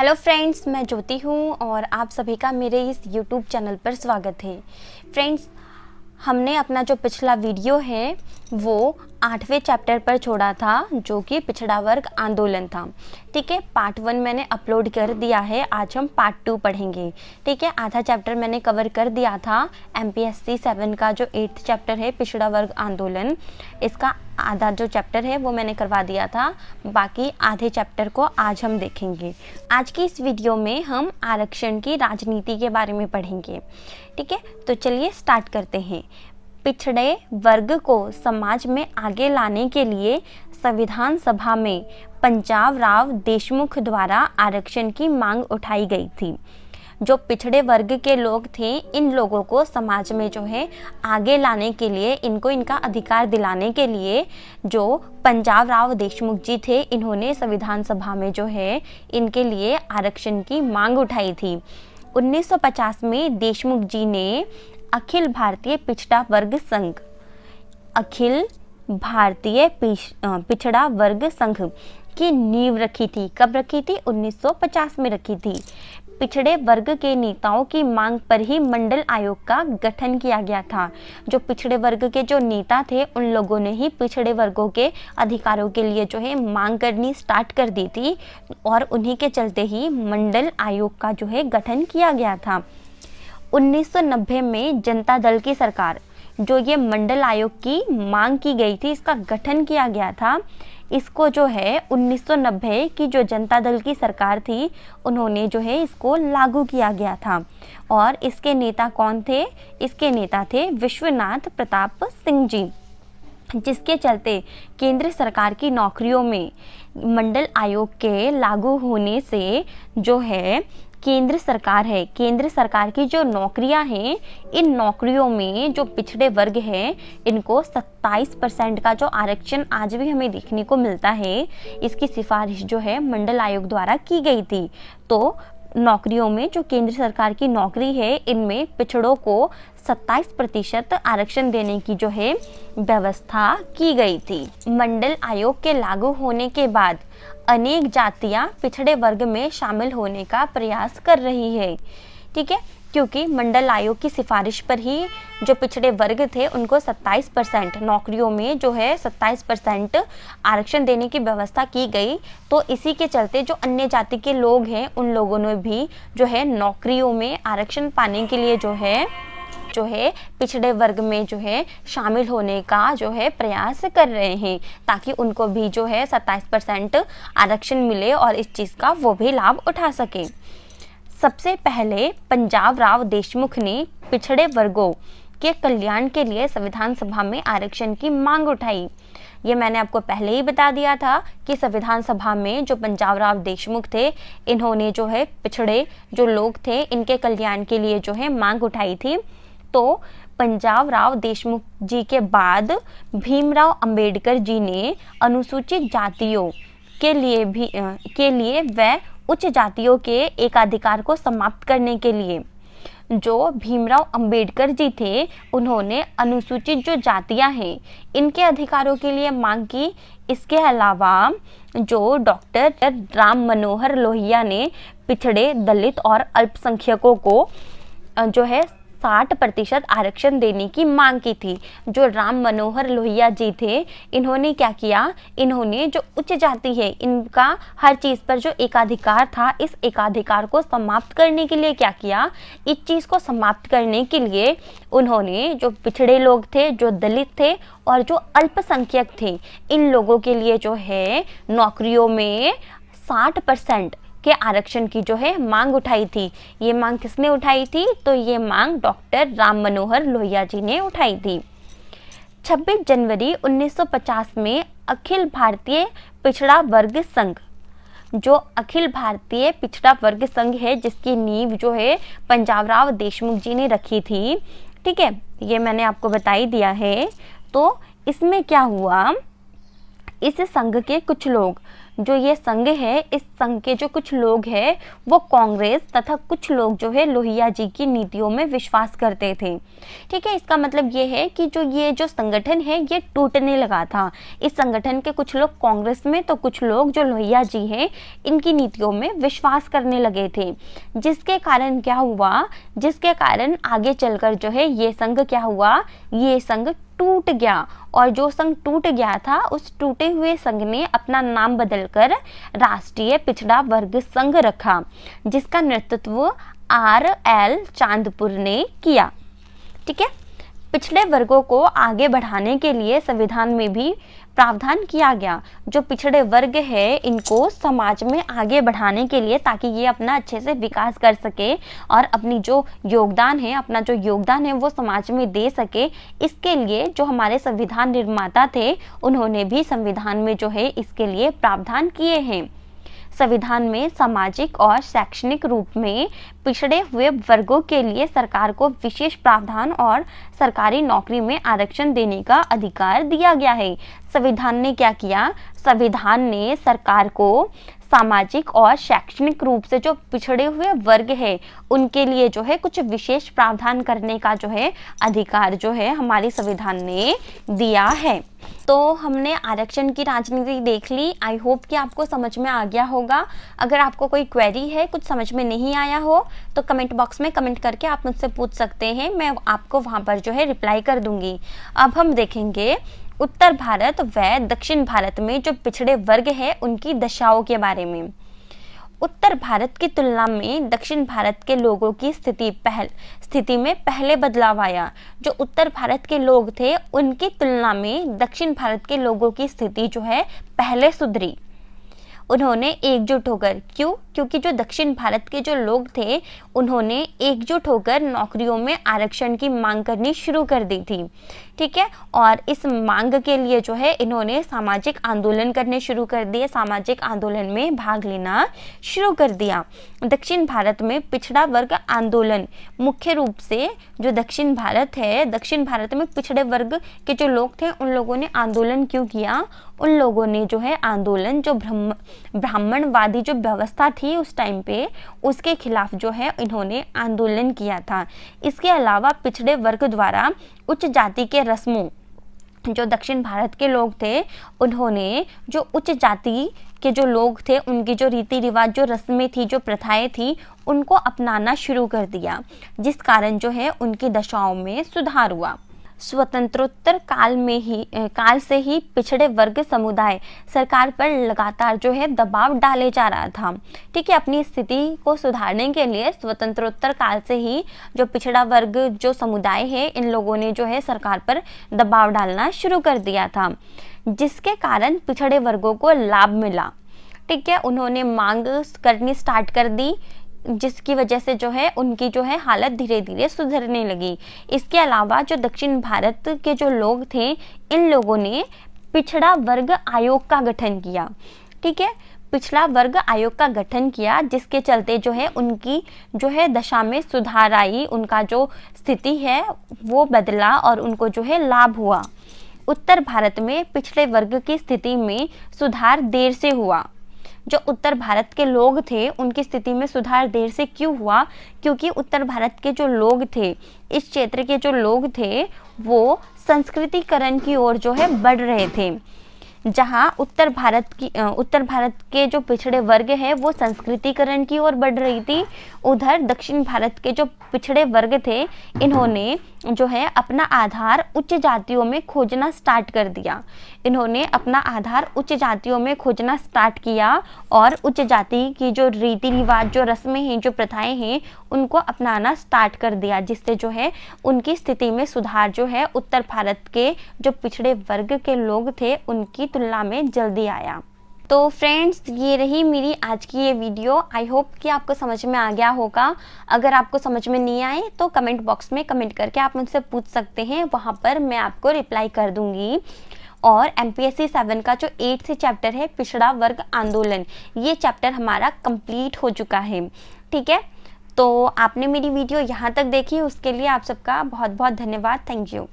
Hello friends, मैं ज्योति हूँ और आप सभी का मेरे इस यूट्यूब चैनल पर स्वागत है। फ्रेंड्स, हमने अपना जो पिछला वीडियो है वो 8वें चैप्टर पर छोड़ा था, जो कि पिछड़ा वर्ग आंदोलन था। ठीक है, पार्ट 1 मैंने अपलोड कर दिया है। आज हम पार्ट 2 पढ़ेंगे। ठीक है, आधा चैप्टर मैंने कवर कर दिया था। MPSC 7 का जो 8th चैप्टर है पिछड़ा वर्ग आंदोलन, इसका आधा जो चैप्टर है वो मैंने करवा दिया था। बाकी आधे चैप्टर को आज हम देखेंगे। आज की इस वीडियो में हम आरक्षण की राजनीति के बारे में पढ़ेंगे। ठीक है, तो चलिए स्टार्ट करते हैं। पिछड़े वर्ग को समाज में आगे लाने के लिए संविधान सभा में पंजाब राव देशमुख द्वारा आरक्षण की मांग उठाई गई थी। जो पिछड़े वर्ग के लोग थे, इन लोगों को समाज में जो है आगे लाने के लिए, इनको इनका अधिकार दिलाने के लिए जो पंजाब राव देशमुख जी थे, इन्होंने संविधान सभा में जो है इनके लिए आरक्षण की मांग उठाई थी। 1950 में देशमुख जी ने अखिल भारतीय पिछड़ा वर्ग संघ, अखिल भारतीय पिछड़ा वर्ग संघ की नींव रखी थी। कब रखी थी? 1950 में रखी थी। पिछड़े वर्ग के नेताओं की मांग पर ही मंडल आयोग का गठन किया गया था। जो पिछड़े वर्ग के जो नेता थे, उन लोगों ने ही पिछड़े वर्गों के अधिकारों के लिए जो है मांग करनी स्टार्ट कर दी थी और उन्हीं के चलते ही मंडल आयोग का जो है गठन किया गया था। 1990 में जनता दल की सरकार, जो ये मंडल आयोग की मांग की गई थी, इसका गठन किया गया था, इसको जो है 1990 की जो जनता दल की सरकार थी, उन्होंने जो है इसको लागू किया गया था। और इसके नेता कौन थे? इसके नेता थे विश्वनाथ प्रताप सिंह जी, जिसके चलते केंद्र सरकार की नौकरियों में मंडल आयोग के लागू होने से जो है केंद्र सरकार की जो नौकरियां हैं, इन नौकरियों में जो पिछड़े वर्ग हैं, इनको 27% का जो आरक्षण आज भी हमें देखने को मिलता है, इसकी सिफारिश जो है मंडल आयोग द्वारा की गई थी। तो नौकरियों में जो केंद्र सरकार की नौकरी है, इनमें पिछड़ों को 27% आरक्षण देने की जो है व्यवस्था की गई थी। मंडल आयोग के लागू होने के बाद अनेक जातियां पिछड़े वर्ग में शामिल होने का प्रयास कर रही है। ठीक है, क्योंकि मंडल आयोग की सिफारिश पर ही जो पिछड़े वर्ग थे, उनको 27% नौकरियों में जो है 27% आरक्षण देने की व्यवस्था की गई। तो इसी के चलते जो अन्य जाति के लोग हैं, उन लोगों ने भी जो है नौकरियों में आरक्षण पाने के लिए जो है पिछड़े वर्ग में जो है शामिल होने का जो है प्रयास कर रहे हैं, ताकि उनको भी जो है 27% आरक्षण मिले और इस चीज़ का वो भी लाभ उठा सके। सबसे पहले पंजाब राव देशमुख ने पिछड़े वर्गों के कल्याण के लिए संविधान सभा में आरक्षण की मांग उठाई। ये मैंने आपको पहले ही बता दिया था कि संविधान सभा में जो पंजाब राव देशमुख थे, इन्होंने जो है पिछड़े जो लोग थे, इनके कल्याण के लिए जो है मांग उठाई थी। तो पंजाब राव देशमुख जी के बाद भीमराव अंबेडकर जी ने अनुसूचित जातियों के लिए व उच्च जातियों के एकाधिकार को समाप्त करने के लिए, जो भीमराव अंबेडकर जी थे, उन्होंने अनुसूचित जो जातियां हैं, इनके अधिकारों के लिए मांग की। इसके अलावा जो डॉक्टर राम मनोहर लोहिया ने पिछड़े, दलित और अल्पसंख्यकों को जो है 60% आरक्षण देने की मांग की थी। जो राम मनोहर लोहिया जी थे, इन्होंने क्या किया? इन्होंने जो उच्च जाति है, इनका हर चीज़ पर जो एकाधिकार था, इस एकाधिकार को समाप्त करने के लिए क्या किया? इस चीज़ को समाप्त करने के लिए उन्होंने जो पिछड़े लोग थे, जो दलित थे और जो अल्पसंख्यक थे, इन लोगों के लिए जो है नौकरियों में 60% के आरक्षण की जो है मांग उठाई थी। ये मांग किसने उठाई थी? तो ये मांग डॉक्टर राम मनोहर लोहिया जी ने उठाई थी। 26 जनवरी 1950 में अखिल भारतीय पिछड़ा वर्ग संघ, जो अखिल भारतीय पिछड़ा वर्ग संघ है, जिसकी नींव जो है पंजाब राव देशमुख जी ने रखी थी। ठीक है, ये मैंने आपको बता ही दिया है। तो इसमें क्या हुआ? इस संघ के कुछ लोग जो ये संघ है, इस संघ के जो कुछ लोग हैं वो कांग्रेस तथा कुछ लोग जो है लोहिया जी की नीतियों में विश्वास करते थे। ठीक है, इसका मतलब ये है कि ये जो संगठन है ये टूटने लगा था। इस संगठन के कुछ लोग कांग्रेस में तो कुछ लोग जो लोहिया जी हैं इनकी नीतियों में विश्वास करने लगे थे, जिसके कारण क्या हुआ, जिसके कारण आगे चलकर जो है ये संघ क्या हुआ, ये संघ टूट गया। और जो संघ टूट गया था उस टूटे हुए संघ ने अपना नाम बदलकर राष्ट्रीय पिछड़ा वर्ग संघ रखा, जिसका नेतृत्व RL चांदपुर ने किया। ठीक है, पिछड़े वर्गों को आगे बढ़ाने के लिए संविधान में भी प्रावधान किया गया। जो पिछड़े वर्ग है इनको समाज में आगे बढ़ाने के लिए, ताकि ये अपना अच्छे से विकास कर सके और अपनी जो योगदान है, अपना जो योगदान है वो समाज में दे सके, इसके लिए जो हमारे संविधान निर्माता थे उन्होंने भी संविधान में जो है इसके लिए प्रावधान किए हैं। संविधान में सामाजिक और शैक्षणिक रूप में पिछड़े हुए वर्गों के लिए सरकार को विशेष प्रावधान और सरकारी नौकरी में आरक्षण देने का अधिकार दिया गया है। संविधान ने क्या किया, संविधान ने सरकार को सामाजिक और शैक्षणिक रूप से जो पिछड़े हुए वर्ग है उनके लिए जो है कुछ विशेष प्रावधान करने का जो है अधिकार जो है हमारे संविधान ने दिया है। तो हमने आरक्षण की राजनीति देख ली। आई होप कि आपको समझ में आ गया होगा। अगर आपको कोई क्वेरी है, कुछ समझ में नहीं आया हो तो कमेंट बॉक्स में कमेंट करके आप मुझसे पूछ सकते हैं, मैं आपको वहाँ पर जो है रिप्लाई कर दूंगी। अब हम देखेंगे उत्तर भारत व दक्षिण भारत में जो पिछड़े वर्ग है उनकी दशाओं के बारे में। उत्तर भारत की तुलना में दक्षिण भारत के लोगों की स्थिति में पहले बदलाव आया। जो उत्तर भारत के लोग थे उनकी तुलना में दक्षिण भारत के लोगों की स्थिति जो है पहले सुधरी। उन्होंने एकजुट होकर, क्योंकि जो दक्षिण भारत के जो लोग थे उन्होंने एकजुट होकर नौकरियों में आरक्षण की मांग करनी शुरू कर दी थी। ठीक है, और इस मांग के लिए जो है इन्होंने सामाजिक आंदोलन करने शुरू कर दिए, सामाजिक आंदोलन में भाग लेना शुरू कर दिया। दक्षिण भारत में पिछड़ा वर्ग आंदोलन मुख्य रूप से जो दक्षिण भारत है, दक्षिण भारत में पिछड़े वर्ग के जो लोग थे उन लोगों ने आंदोलन क्यों किया, उन लोगों ने जो है आंदोलन जो ब्राह्मणवादी जो व्यवस्था थी उस टाइम पे उसके खिलाफ जो है इन्होंने आंदोलन किया था। इसके अलावा पिछड़े वर्ग द्वारा उच्च जाति के रस्मों, जो दक्षिण भारत के लोग थे उन्होंने जो उच्च जाति के जो लोग थे उनकी जो रीति रिवाज, जो रस्में थी, जो प्रथाएं थी उनको अपनाना शुरू कर दिया, जिस कारण जो है उनकी दशाओं में सुधार हुआ। स्वतंत्रोत्तर काल से ही पिछड़े वर्ग समुदाय सरकार पर लगातार जो है दबाव डाले जा रहा था। ठीक है, अपनी स्थिति को सुधारने के लिए स्वतंत्रोत्तर काल से ही जो पिछड़ा वर्ग जो समुदाय है इन लोगों ने जो है सरकार पर दबाव डालना शुरू कर दिया था, जिसके कारण पिछड़े वर्गों को लाभ मिला। ठीक है, उन्होंने मांग करनी स्टार्ट कर दी, जिसकी वजह से जो है उनकी जो है हालत धीरे धीरे सुधरने लगी। इसके अलावा जो दक्षिण भारत के जो लोग थे इन लोगों ने पिछड़ा वर्ग आयोग का गठन किया। ठीक है, पिछड़ा वर्ग आयोग का गठन किया, जिसके चलते जो है उनकी जो है दशा में सुधार आई, उनका जो स्थिति है वो बदला और उनको जो है लाभ हुआ। उत्तर भारत में पिछड़े वर्ग की स्थिति में सुधार देर से हुआ। जो उत्तर भारत के लोग थे उनकी स्थिति में सुधार देर से क्यों हुआ, क्योंकि उत्तर भारत के जो लोग थे, इस क्षेत्र के जो लोग थे वो संस्कृतिकरण की ओर जो है बढ़ रहे थे। जहां उत्तर भारत के जो पिछड़े वर्ग है वो संस्कृतिकरण की ओर बढ़ रही थी, उधर दक्षिण भारत के जो पिछड़े वर्ग थे इन्होंने जो है अपना आधार उच्च जातियों में खोजना स्टार्ट कर दिया। इन्होंने अपना आधार उच्च जातियों में खोजना स्टार्ट किया और उच्च जाति की जो रीति रिवाज, जो रस्में हैं, जो प्रथाएं हैं उनको अपनाना स्टार्ट कर दिया, जिससे जो है उनकी स्थिति में सुधार जो है उत्तर भारत के जो पिछड़े वर्ग के लोग थे उनकी तुलना में जल्दी आया। तो फ्रेंड्स, ये रही मेरी आज की ये वीडियो। आई होप कि आपको समझ में आ गया होगा। अगर आपको समझ में नहीं आए तो कमेंट बॉक्स में कमेंट करके आप मुझसे पूछ सकते हैं, वहाँ पर मैं आपको रिप्लाई कर दूँगी। और MPSC 7 का जो 8th चैप्टर है पिछड़ा वर्ग आंदोलन, ये चैप्टर हमारा कंप्लीट हो चुका है। ठीक है, तो आपने मेरी वीडियो यहाँ तक देखी, उसके लिए आप सबका बहुत बहुत धन्यवाद। Thank you.